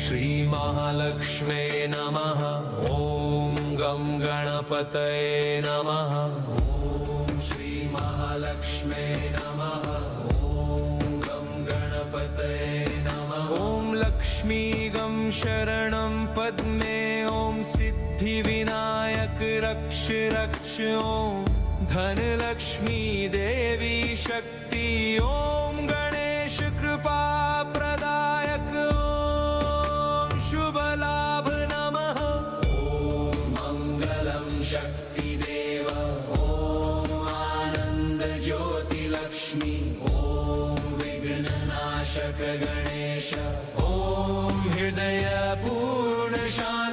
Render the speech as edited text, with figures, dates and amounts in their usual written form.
श्रीमहालक्ष्म्यै नमः। ॐ गं गणपतये नमः। ॐ श्रीमहालक्ष्म्यै नमः। ॐ गं गणपतये नमः। ॐ लक्ष्मी गं शरणं पद्मे। ॐ सिद्धिविनायक रक्ष रक्ष। ॐ धनलक्ष्मी देवी शक्ति। ॐ गणेश कृपा प्रदायक। ॐ शुभ लाभ नमः। ॐ मंगलम शक्तिदेव। ॐ आनंद ज्योति लक्ष्मी। ॐ विघ्ननाशक गणेश। ॐ हृदय पूर्ण शांति।